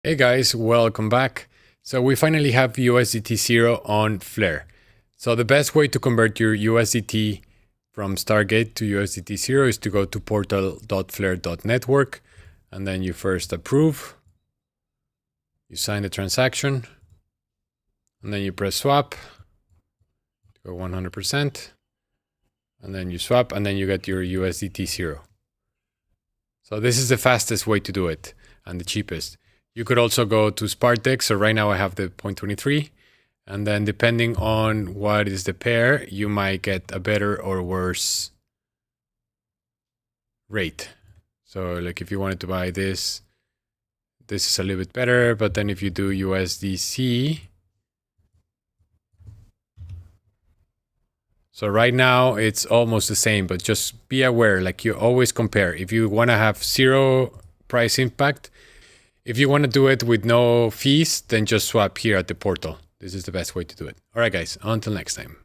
Hey guys, welcome back. So we finally have USDT0 on Flare. So the best way to convert your USDT from Stargate to USDT0 is to go to portal.flare.network, and then you first approve, you sign the transaction, and then you press swap, go 100%, and then you swap, and then you get your USDT0. So this is the fastest way to do it and the cheapest. You could also go to Sparkdex. So right now I have the 0.23. And then depending on what is the pair, you might get a better or worse rate. So like if you wanted to buy this is a little bit better. But then if you do USDC, so right now it's almost the same, but just be aware, like you always compare. If you want to have zero price impact, if you want to do it with no fees, then just swap here at the portal. This is the best way to do it. All right, guys, until next time.